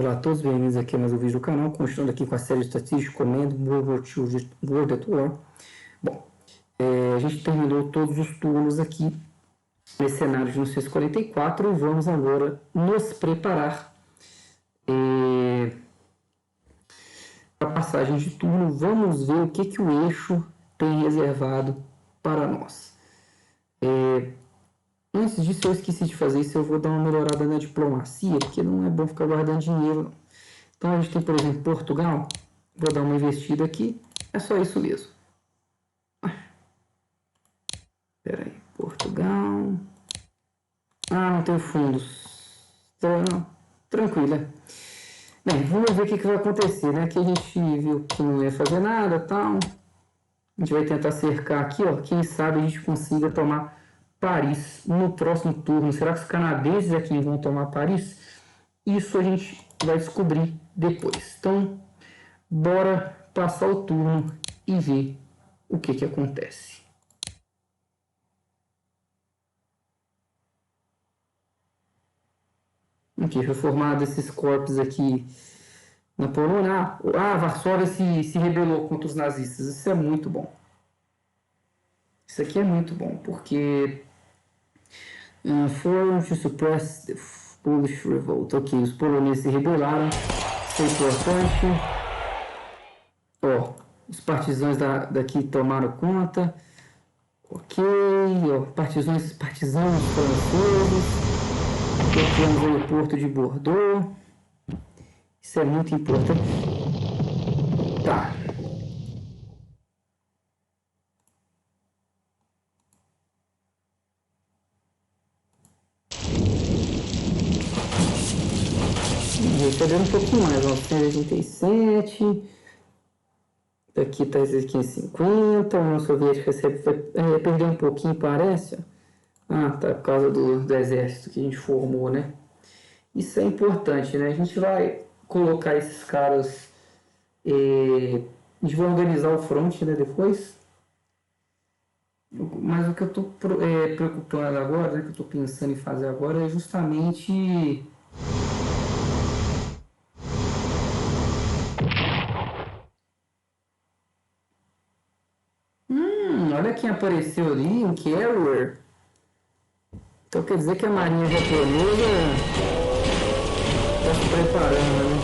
Olá a todos, bem-vindos aqui a mais um vídeo do canal, continuando aqui com a série de estatística, comendo World War II, World at War. Bom, a gente terminou todos os turnos aqui nesse cenário de 1944 e vamos agora nos preparar para a passagem de turno. Vamos ver o que o eixo tem reservado para nós. Antes disso, eu esqueci de fazer isso, eu vou dar uma melhorada na diplomacia, porque não é bom ficar guardando dinheiro, não. Então, a gente tem, por exemplo, Portugal. Vou dar uma investida aqui. É só isso mesmo. Espera aí. Portugal. Ah, não tenho fundos. Então, tranquila. Bem, vamos ver o que vai acontecer, né? Aqui a gente viu que não ia fazer nada e tal. A gente vai tentar cercar aqui, ó. Quem sabe a gente consiga tomar Paris no próximo turno. Será que os canadenses é quem vão tomar Paris? Isso a gente vai descobrir depois. Então, bora passar o turno e ver o que acontece. Aqui, foi formado esses corpos aqui na Polônia. Varsóvia se rebelou contra os nazistas. Isso é muito bom. Isso aqui é muito bom, porque foram to suppress the Polish revolt. Ok, os poloneses se rebelaram. Isso é importante. Ó, os partisãos daqui tomaram conta. Ok, ó, partisãos franceses. Temos aí o porto de Bordeaux. Isso é muito importante. Tá. Recebendo um pouquinho mais, ó, 187. Daqui tá 550. A União Soviética perdeu um pouquinho, parece. Ah, tá, por causa do exército que a gente formou, né? Isso é importante, né? A gente vai colocar esses caras. A gente vai organizar o front, né, depois. Mas o que eu estou preocupado agora, né, que eu estou pensando em fazer agora é justamente olha quem apareceu ali, um carrier. Então quer dizer que a marinha japonesa está se preparando, né?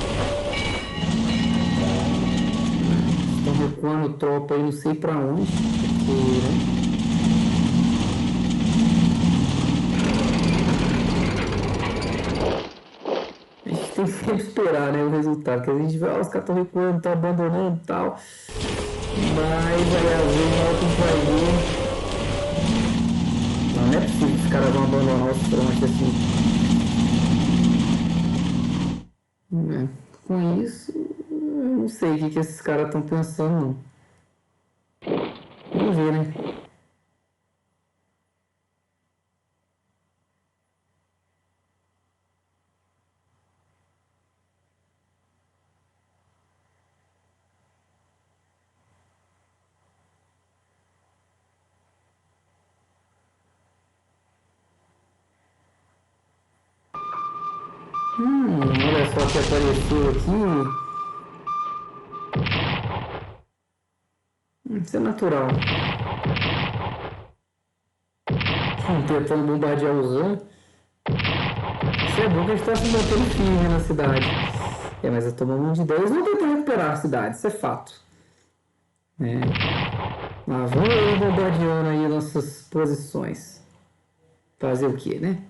Estão recuando tropa aí, não sei para onde, porque, né? A gente tem que sempre esperar, né, o resultado, que a gente vê, os caras estão recuando, estão abandonando e tal. Mas aí às vezes na hora que a gente vai ver, não é possível que os caras vão abandonar os frontes assim. Com isso, eu não sei o que esses caras estão pensando, não. Vamos ver, né? Olha só o que apareceu aqui. Isso é natural. Tentando bombardear o Zan. Isso é bom que a gente está se mantendo firme na cidade. Mas eu tomo um de 10 e vou tentar recuperar a cidade, isso é fato. Mas vamos bombardeando aí nossas posições. Fazer o que, né?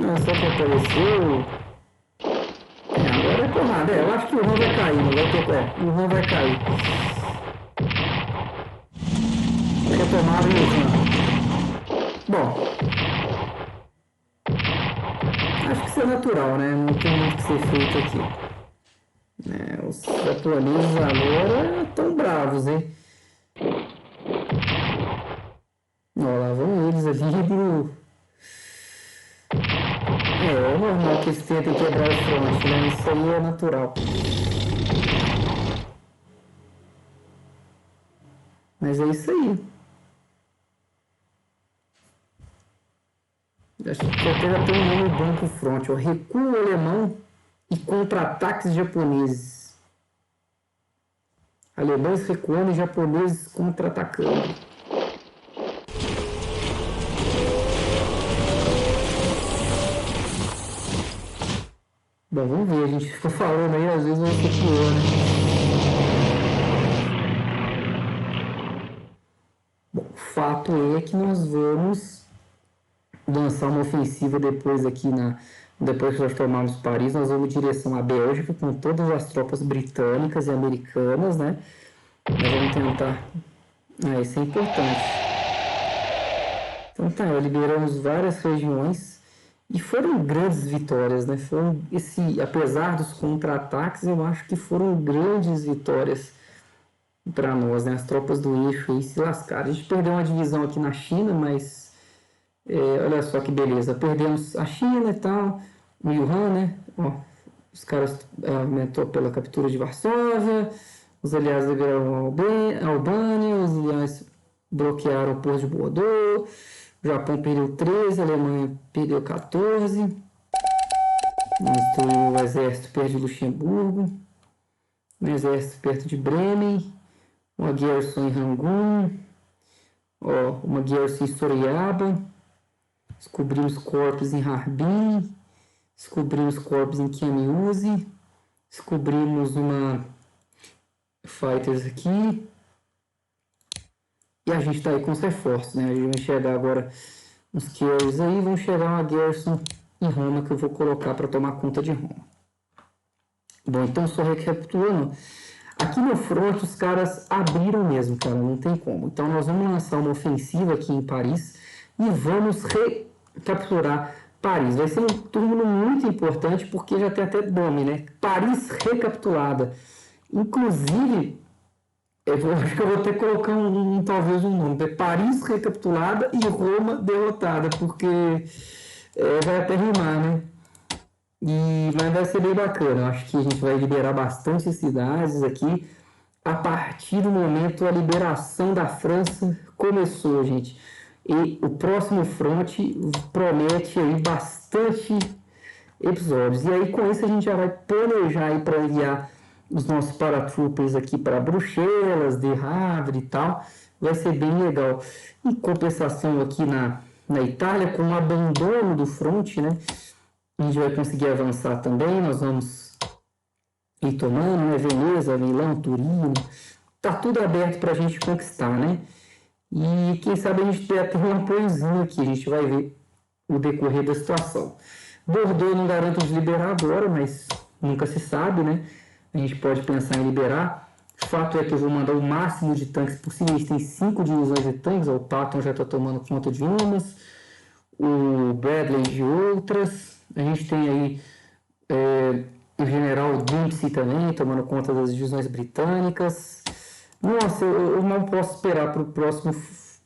Olha só que apareceu. Agora é porrada. Eu acho que o Han vai cair, não vai ter. O Han vai cair. Retomada o Han. Bom. Acho que isso é natural, né? Não tem muito que ser feito aqui. Os japoneses agora estão bravos, hein? Olha lá, vão eles ali pro... É normal que eles tentem quebrar o front, né? Isso aí é natural. Mas é isso aí. Acho que até já tem um nome bom pro front, ó. Recuo alemão e contra-ataques japoneses. Alemães recuando e japoneses contra-atacando. Bom, vamos ver, a gente fica falando aí, às vezes vai ser pior, né? Bom, o fato é que nós vamos lançar uma ofensiva depois aqui depois que nós tomarmos Paris, nós vamos em direção à Bélgica com todas as tropas britânicas e americanas, né? Nós vamos tentar. Isso é importante. Então tá, liberamos várias regiões e foram grandes vitórias, né? Apesar dos contra-ataques, eu acho que foram grandes vitórias para nós, né? As tropas do eixo aí se lascaram. A gente perdeu uma divisão aqui na China, mas olha só que beleza. Perdemos a China e tal, o Yuan, né? Ó, os caras aumentou pela captura de Varsóvia, os aliados liberaram a Albânia, os aliados bloquearam o porto de Bordeaux, o Japão perdeu 13, a Alemanha perdeu 14, o exército perto de Luxemburgo, o exército perto de Bremen, uma garrison em Rangoon, uma garrison em Soriaba, descobrimos corpos em Harbin, descobrimos corpos em Kiamiuzi, descobrimos uma fighters aqui, e a gente está aí com os reforços, né? A gente vai chegar agora uns carriers aí, vão chegar uma garrison em Roma que eu vou colocar para tomar conta de Roma. Bom, então só recapitulando, aqui no front os caras abriram mesmo, cara, não tem como. Então nós vamos lançar uma ofensiva aqui em Paris e vamos recapturar Paris. Vai ser um turno muito importante porque já tem até nome, né? Paris recapturada. Inclusive, acho que eu vou ter que colocar talvez um nome, Paris recapturada e Roma derrotada, porque vai até rimar, né? Mas vai ser bem bacana, eu acho que a gente vai liberar bastante cidades aqui. A partir do momento a liberação da França começou, gente. E o próximo front promete aí bastante episódios. E aí com isso a gente já vai planejar aí para enviar os nossos paratroopers aqui para Bruxelas, de Havre e tal. Vai ser bem legal. Em compensação aqui na Itália, com o abandono do front, né? A gente vai conseguir avançar também. Nós vamos ir tomando, né? Veneza, Milão, Turino. Tá tudo aberto para a gente conquistar, né? E quem sabe a gente tem até um apoiozinho aqui. A gente vai ver o decorrer da situação. Bordeaux não garanto de liberar agora, mas nunca se sabe, né? A gente pode pensar em liberar. O fato é que eu vou mandar o máximo de tanques possível. A gente tem 5 divisões de tanques. O Patton já está tomando conta de umas. O Bradley de outras. A gente tem aí o general Dempsey também tomando conta das divisões britânicas. Nossa, eu não posso esperar para o próximo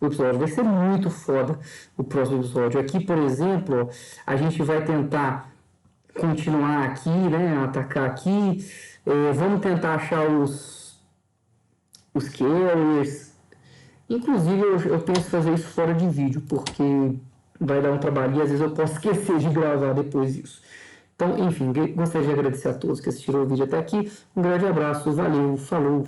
episódio. Vai ser muito foda o próximo episódio. Aqui, por exemplo, a gente vai tentar continuar aqui, né? Atacar aqui. Vamos tentar achar os carriers. Inclusive, eu penso fazer isso fora de vídeo, porque vai dar um trabalho e às vezes eu posso esquecer de gravar depois disso. Então, enfim, gostaria de agradecer a todos que assistiram o vídeo até aqui. Um grande abraço, valeu, falou!